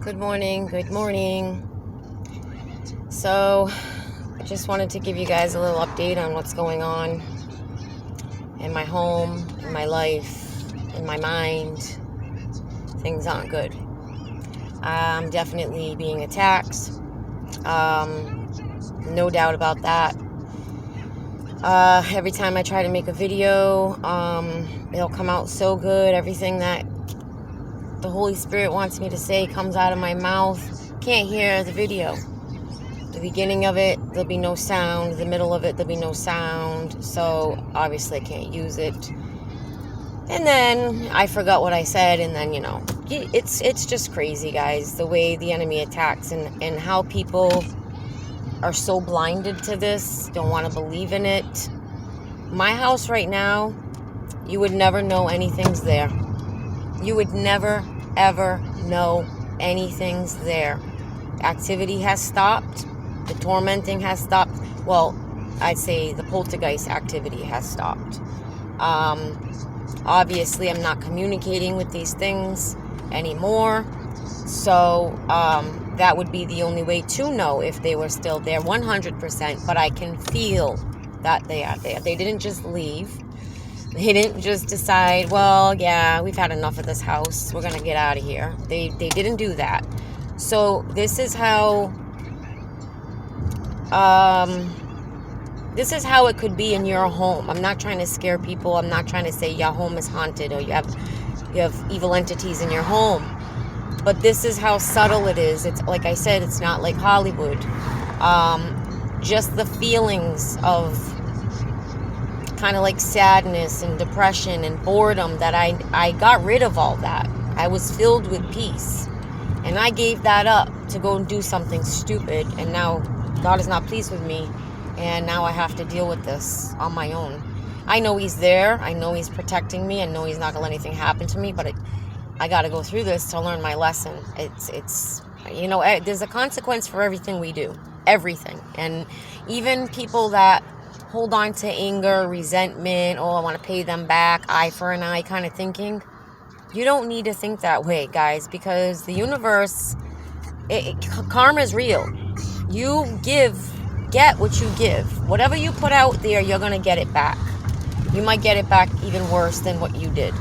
Good morning. So, I just wanted to give you guys a little update on what's going on in my home, in my life, in my mind. Things aren't good. I'm definitely being attacked. No doubt about that. Every time I try to make a video, it'll come out so good. Everything that the Holy Spirit wants me to say comes out of my mouth. Can't hear the video. The beginning of it, there'll be no sound. The middle of it, there'll be no sound. So obviously I can't use it. And then I forgot what I said, and then, it's just crazy, guys, the way the enemy attacks and how people are so blinded to this, don't want to believe in it. My house right now, you would never know anything's there. You would never, ever know anything's there. Activity has stopped. The tormenting has stopped. Well, I'd say the poltergeist activity has stopped. Obviously, I'm not communicating with these things anymore. So, that would be the only way to know if they were still there 100%. But I can feel that they are there. They didn't just leave. They didn't just decide, well, yeah, we've had enough of this house. We're going to get out of here. They didn't do that. So this is how it could be in your home. I'm not trying to scare people. I'm not trying to say your home is haunted or you have evil entities in your home. But this is how subtle it is. It's like I said, it's not like Hollywood. Just the feelings of kind of like sadness and depression and boredom that I got rid of all that. I was filled with peace. And I gave that up to go and do something stupid. And now God is not pleased with me. And now I have to deal with this on my own. I know He's there. I know He's protecting me. I know He's not going to let anything happen to me. But I got to go through this to learn my lesson. It's there's a consequence for everything we do. Everything. And even people that hold on to anger, resentment, I want to pay them back, eye for an eye kind of thinking. You don't need to think that way, guys, because the universe, karma is real. You get what you give. Whatever you put out there, you're going to get it back. You might get it back even worse than what you did.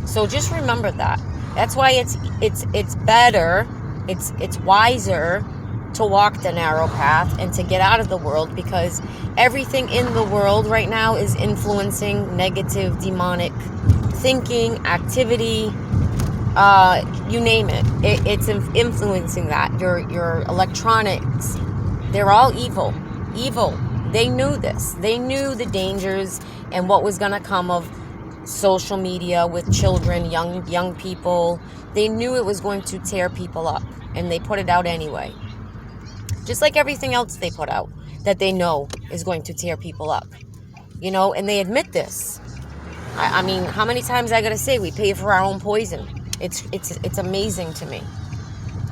So just remember that. That's why it's better, it's wiser to walk the narrow path and to get out of the world, because everything in the world right now is influencing negative, demonic thinking, activity, you name it. It's influencing that. Your electronics, they're all evil. They knew this. They knew the dangers and what was going to come of social media with children, young people. They knew it was going to tear people up, and they put it out anyway. Just like everything else they put out that they know is going to tear people up. And they admit this. I mean, how many times I gotta say we pay for our own poison? It's amazing to me.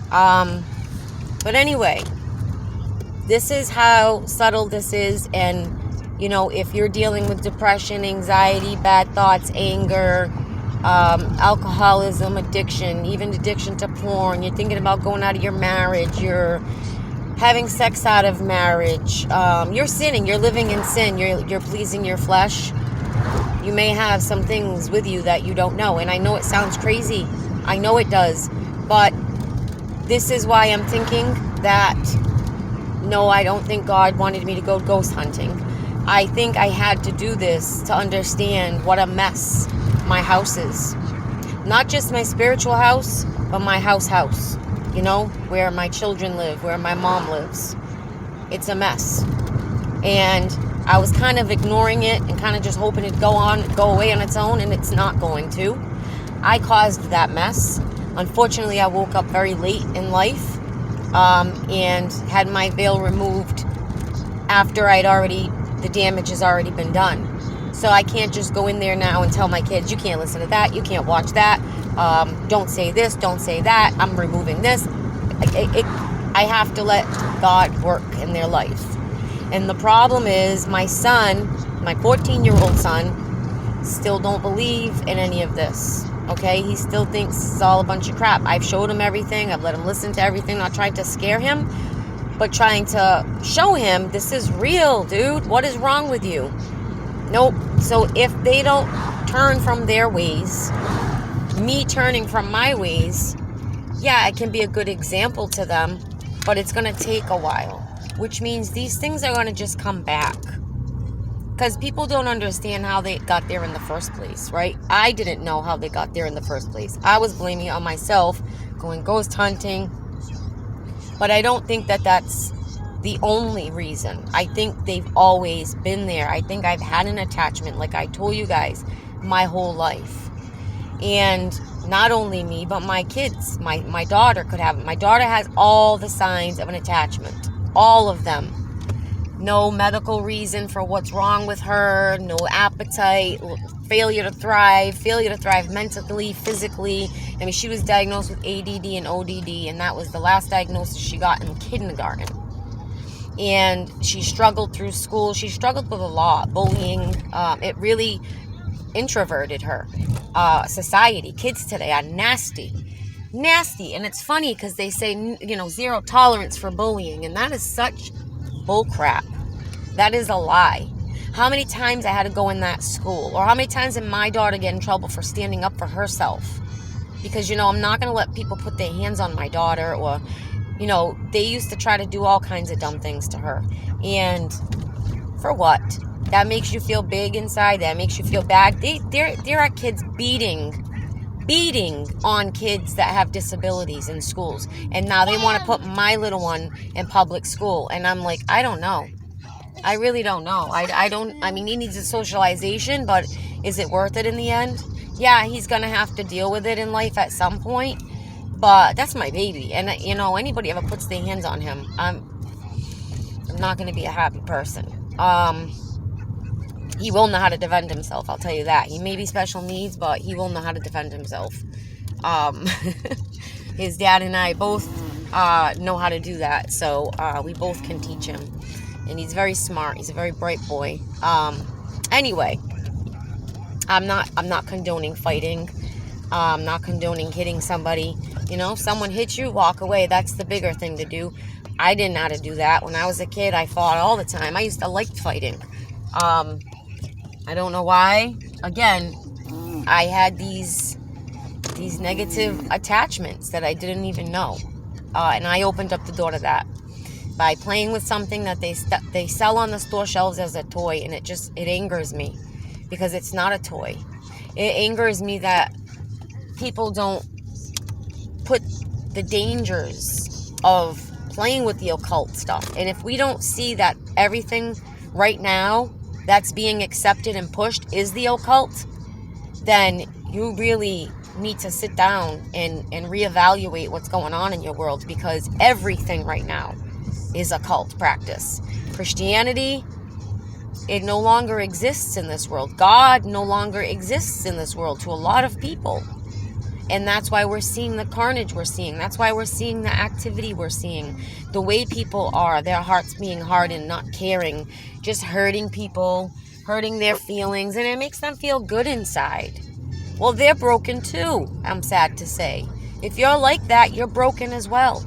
But anyway, this is how subtle this is. And, if you're dealing with depression, anxiety, bad thoughts, anger, alcoholism, addiction, even addiction to porn, you're thinking about going out of your marriage, you're having sex out of marriage, you're sinning, you're living in sin, you're pleasing your flesh, you may have some things with you that you don't know. And I know it sounds crazy, I know it does, but this is why I'm thinking that no, I don't think God wanted me to go ghost hunting. I think I had to do this to understand what a mess my house is. Not just my spiritual house, but my house. Where my children live, where my mom lives. It's a mess. And I was kind of ignoring it and kind of just hoping it'd go away on its own, and it's not going to. I caused that mess. Unfortunately, I woke up very late in life and had my veil removed after the damage has already been done. So I can't just go in there now and tell my kids, you can't listen to that, you can't watch that, don't say this, don't say that, I'm removing this. I have to let God work in their life. And the problem is my son, my 14-year-old son, still don't believe in any of this. Okay, he still thinks it's all a bunch of crap. I've showed him everything. I've let him listen to everything. Not trying to scare him, but trying to show him this is real, dude. What is wrong with you? Nope. So if they don't turn from their ways, me turning from my ways, yeah, it can be a good example to them, but it's going to take a while, which means these things are going to just come back. Because people don't understand how they got there in the first place, right? I didn't know how they got there in the first place. I was blaming it on myself, going ghost hunting. But I don't think that that's the only reason. I think they've always been there. I think I've had an attachment, like I told you guys, my whole life. And not only me, but my kids. My daughter could have it. My daughter has all the signs of an attachment. All of them. No medical reason for what's wrong with her, no appetite, failure to thrive mentally, physically. I mean, she was diagnosed with ADD and ODD, and that was the last diagnosis she got in kindergarten. And she struggled through school. She struggled with a lot, bullying. It really introverted her. Society, kids today are nasty. And it's funny because they say, zero tolerance for bullying, and that is such bullcrap. That is a lie. How many times I had to go in that school, or how many times did my daughter get in trouble for standing up for herself? Because, I'm not going to let people put their hands on my daughter, or, they used to try to do all kinds of dumb things to her. And for what? That makes you feel big inside. That makes you feel bad. There are kids beating on kids that have disabilities in schools. And now they want to put my little one in public school. And I'm like, I don't know. I really don't know. I mean, he needs a socialization, but is it worth it in the end? Yeah, he's going to have to deal with it in life at some point. But that's my baby. And, anybody ever puts their hands on him, I'm not going to be a happy person. He will know how to defend himself, I'll tell you that. He may be special needs, but he will know how to defend himself. His dad and I both know how to do that, so we both can teach him. And he's very smart. He's a very bright boy. Anyway, I'm not condoning fighting. I'm not condoning hitting somebody. Someone hits you, walk away. That's the bigger thing to do. I didn't know how to do that. When I was a kid, I fought all the time. I used to like fighting. I don't know why. Again, I had these negative attachments that I didn't even know. And I opened up the door to that by playing with something that they sell on the store shelves as a toy, and it angers me because it's not a toy. It angers me that people don't put the dangers of playing with the occult stuff. And if we don't see that everything right now that's being accepted and pushed is the occult, then you really need to sit down and reevaluate what's going on in your world, because everything right now is occult practice. Christianity, it no longer exists in this world. God no longer exists in this world to a lot of people. And that's why we're seeing the carnage we're seeing. That's why we're seeing the activity we're seeing. The way people are, their hearts being hardened, not caring, just hurting people, hurting their feelings, and it makes them feel good inside. Well, they're broken too, I'm sad to say. If you're like that, you're broken as well.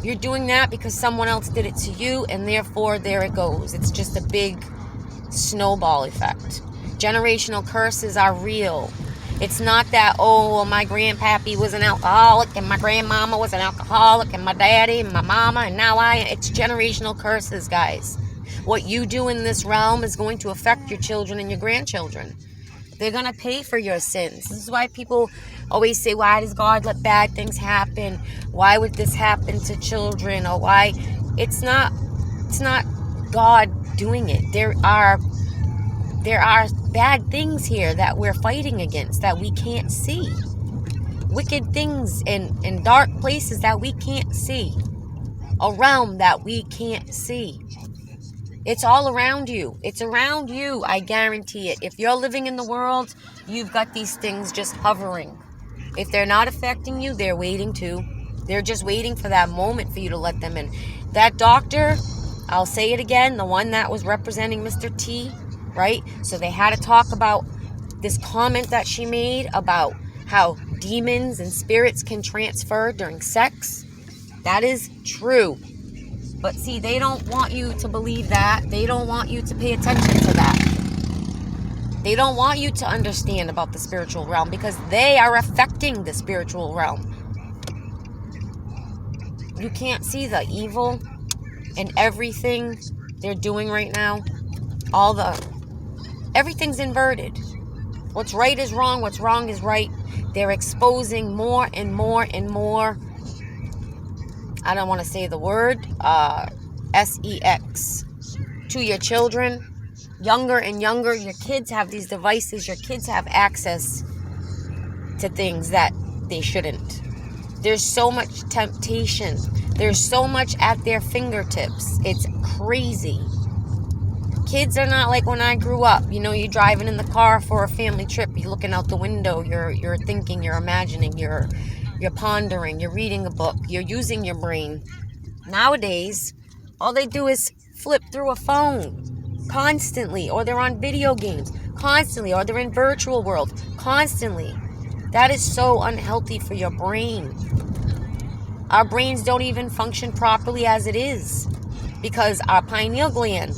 You're doing that because someone else did it to you, and therefore there it goes. It's just a big snowball effect. Generational curses are real. It's not that, my grandpappy was an alcoholic and my grandmama was an alcoholic and my daddy and my mama and now it's generational curses, guys. What you do in this realm is going to affect your children and your grandchildren. They're going to pay for your sins. This is why people always say, why does God let bad things happen? Why would this happen to children? Or why? It's not God doing it. There are bad things here that we're fighting against that we can't see. Wicked things in dark places that we can't see. A realm that we can't see. It's all around you. It's around you, I guarantee it. If you're living in the world, you've got these things just hovering. If they're not affecting you, they're waiting to. They're just waiting for that moment for you to let them in. That doctor, I'll say it again, the one that was representing Mr. T, right? So they had to talk about this comment that she made about how demons and spirits can transfer during sex. That is true. But see, they don't want you to believe that. They don't want you to pay attention to that. They don't want you to understand about the spiritual realm because they are affecting the spiritual realm. You can't see the evil in everything they're doing right now. Everything's inverted. What's right is wrong. What's wrong is right. They're exposing more and more and more. I don't want to say the word, sex, to your children. Younger and younger, your kids have these devices. Your kids have access to things that they shouldn't. There's so much temptation. There's so much at their fingertips. It's crazy. Kids are not like when I grew up. You know, you're driving in the car for a family trip. You're looking out the window. You're thinking. You're imagining. You're pondering. You're reading a book. You're using your brain. Nowadays, all they do is flip through a phone constantly, or they're on video games constantly, or they're in virtual world constantly. That is so unhealthy for your brain. Our brains don't even function properly as it is because our pineal gland,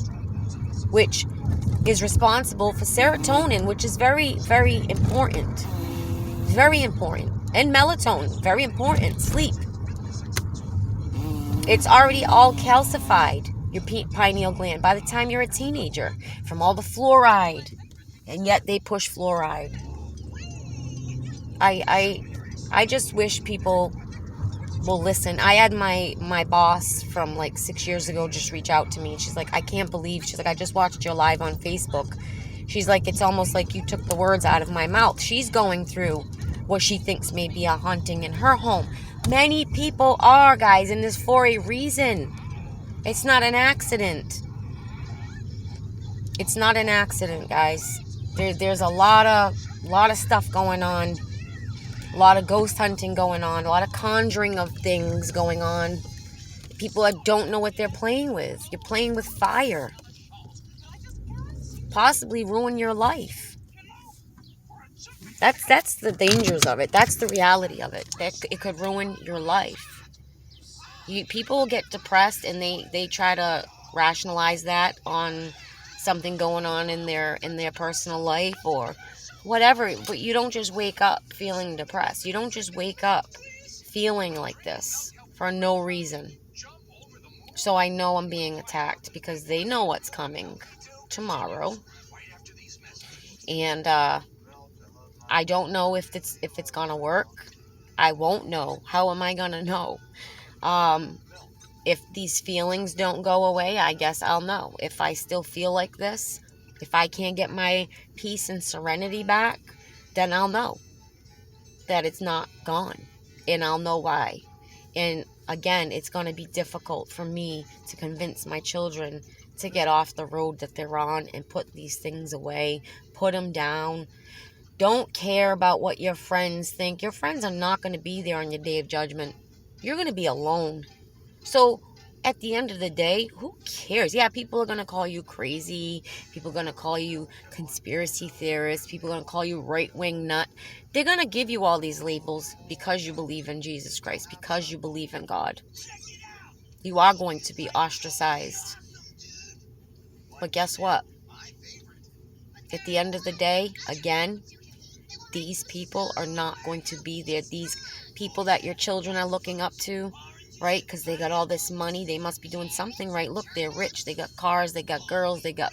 which is responsible for serotonin, which is very, very important. Very important. And melatonin, very important. Sleep. It's already all calcified, your pineal gland, by the time you're a teenager, from all the fluoride. And yet they push fluoride. I just wish people will listen. I had my boss from like 6 years ago just reach out to me. And she's like, I can't believe. She's like, I just watched your live on Facebook. She's like, it's almost like you took the words out of my mouth. She's going through what she thinks may be a haunting in her home. Many people are, guys, and this for a reason. It's not an accident. It's not an accident, guys. There's a lot of stuff going on. A lot of ghost hunting going on. A lot of conjuring of things going on. People that don't know what they're playing with. You're playing with fire. Possibly ruin your life. That's the dangers of it. That's the reality of it. It could ruin your life. People get depressed and they try to rationalize that on something going on in their personal life or whatever. But you don't just wake up feeling depressed. You don't just wake up feeling like this for no reason. So I know I'm being attacked because they know what's coming tomorrow. And I don't know if it's gonna work. I won't know. How am I gonna know? If these feelings don't go away, I guess I'll know. If I still feel like this, if I can't get my peace and serenity back, then I'll know that it's not gone. And I'll know why. And again, it's going to be difficult for me to convince my children to get off the road that they're on and put these things away, put them down. Don't care about what your friends think. Your friends are not going to be there on your day of judgment. You're going to be alone. So at the end of the day, who cares? Yeah, people are going to call you crazy. People are going to call you conspiracy theorist. People are going to call you right-wing nut. They're going to give you all these labels because you believe in Jesus Christ, because you believe in God. You are going to be ostracized. But guess what? At the end of the day, again, these people are not going to be there. These people that your children are looking up to, right? Because they got all this money. They must be doing something right. Look, they're rich. They got cars. They got girls. They got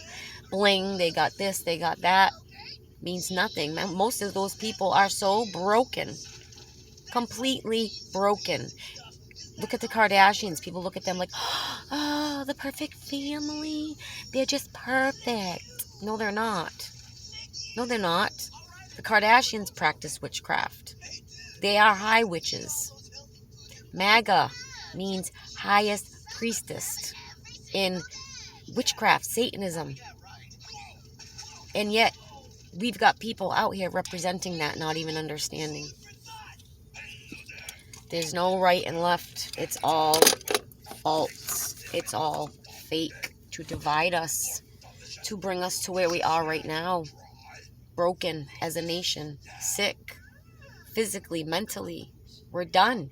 bling. They got this. They got that. Means nothing. Most of those people are so broken. Completely broken. Look at the Kardashians. People look at them like, oh, the perfect family. They're just perfect. No, they're not. No, they're not. The Kardashians practice witchcraft. They are high witches. MAGA means highest priestess in witchcraft, Satanism. And yet, we've got people out here representing that, not even understanding. There's no right and left. It's all false. It's all fake to divide us, to bring us to where we are right now. Broken as a nation, sick, physically, mentally. We're done.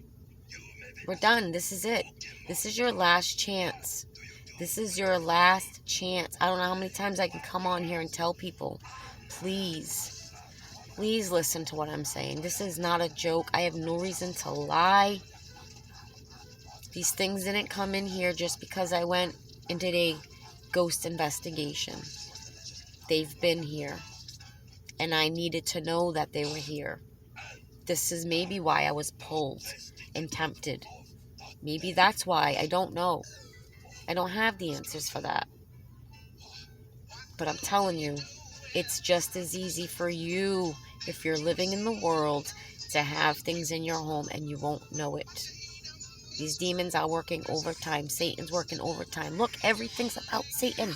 We're done. This is it. This is your last chance. This is your last chance. I don't know how many times I can come on here and tell people, please, please listen to what I'm saying. This is not a joke. I have no reason to lie. These things didn't come in here just because I went and did a ghost investigation. They've been here. And I needed to know that they were here. This is maybe why I was pulled and tempted. Maybe that's why. I don't know. I don't have the answers for that. But I'm telling you, it's just as easy for you, if you're living in the world, to have things in your home and you won't know it. These demons are working overtime. Satan's working overtime. Look, everything's about Satan.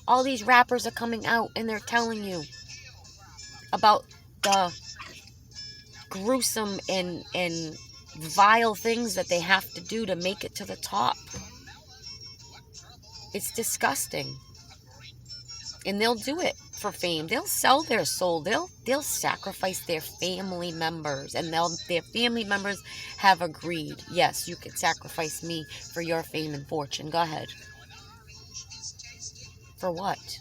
All these rappers are coming out and they're telling you about the gruesome and vile things that they have to do to make it to the top. It's disgusting. And they'll do it for fame. They'll sell their soul. They'll sacrifice their family members. And their family members have agreed, yes, you can sacrifice me for your fame and fortune. Go ahead. For what?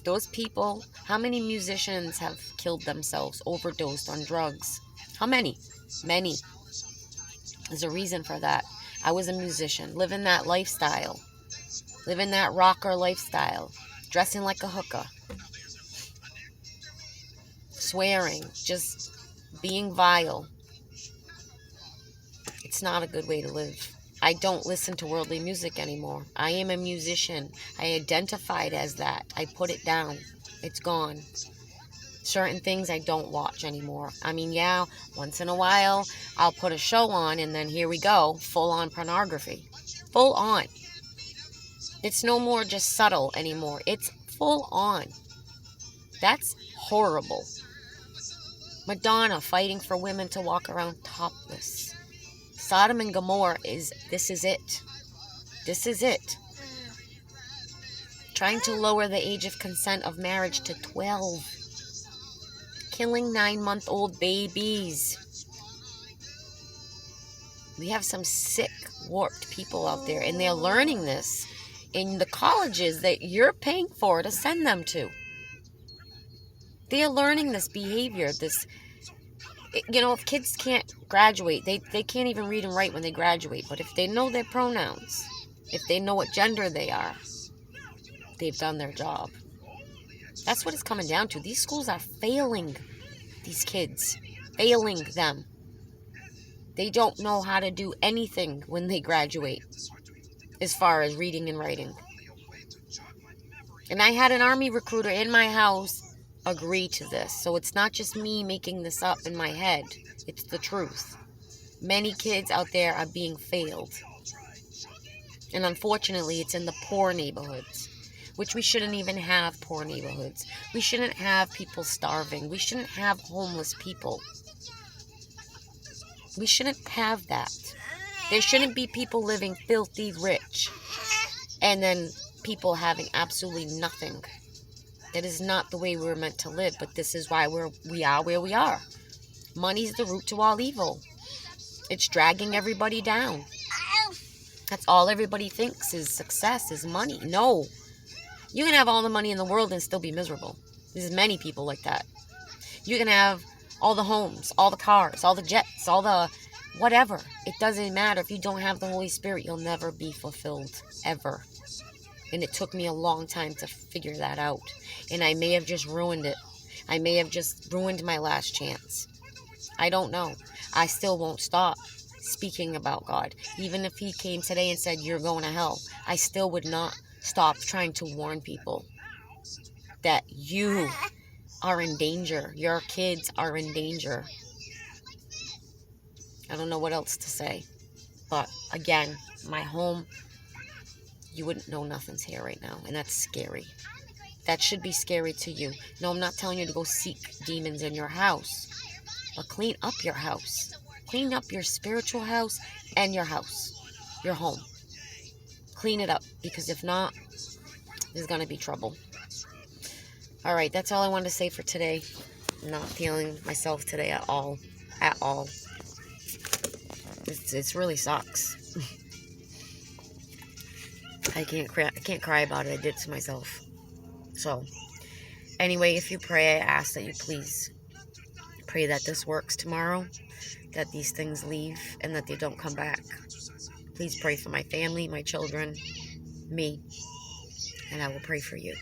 Those people, how many musicians have killed themselves, overdosed on drugs? How many? Many. There's a reason for that. I was a musician, living that lifestyle, living that rocker lifestyle, dressing like a hooker, swearing, just being vile. It's not a good way to live. I don't listen to worldly music anymore. I am a musician. I identified as that. I put it down. It's gone. Certain things I don't watch anymore. I mean, yeah, once in a while, I'll put a show on and then here we go, full-on pornography. Full on. It's no more just subtle anymore. It's full on. That's horrible. Madonna fighting for women to walk around topless. Sodom and Gomorrah this is it. This is it. Trying to lower the age of consent of marriage to 12. Killing 9-month-old babies. We have some sick, warped people out there, and they're learning this in the colleges that you're paying for to send them to. They're learning this behavior, if kids can't graduate, they can't even read and write when they graduate. But if they know their pronouns, if they know what gender they are, they've done their job. That's what it's coming down to. These schools are failing these kids. Failing them. They don't know how to do anything when they graduate as far as reading and writing. And I had an Army recruiter in my house agree to this. So it's not just me making this up in my head. It's the truth. Many kids out there are being failed. And unfortunately, it's in the poor neighborhoods, which we shouldn't even have poor neighborhoods. We shouldn't have people starving. We shouldn't have homeless people. We shouldn't have that. There shouldn't be people living filthy rich and then people having absolutely nothing. That is not the way we're meant to live, but this is why we are where we are. Money's the root to all evil. It's dragging everybody down. That's all everybody thinks is success, is money. No. You can have all the money in the world and still be miserable. There's many people like that. You can have all the homes, all the cars, all the jets, all the whatever. It doesn't matter. If you don't have the Holy Spirit, you'll never be fulfilled, ever. And it took me a long time to figure that out. And I may have just ruined it. I may have just ruined my last chance. I don't know. I still won't stop speaking about God. Even if he came today and said, you're going to hell, I still would not stop trying to warn people that you are in danger. Your kids are in danger. I don't know what else to say. But again, my home, you wouldn't know nothing's here right now. And that's scary. That should be scary to you. No, I'm not telling you to go seek demons in your house. But clean up your house. Clean up your spiritual house and your house. Your home. Clean it up. Because if not, there's going to be trouble. All right, that's all I wanted to say for today. I'm not feeling myself today at all. At all. It's really sucks. I can't cry about it. I did it to myself. So, anyway, if you pray, I ask that you please pray that this works tomorrow, that these things leave, and that they don't come back. Please pray for my family, my children, me, and I will pray for you.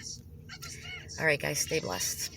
All right, guys, stay blessed.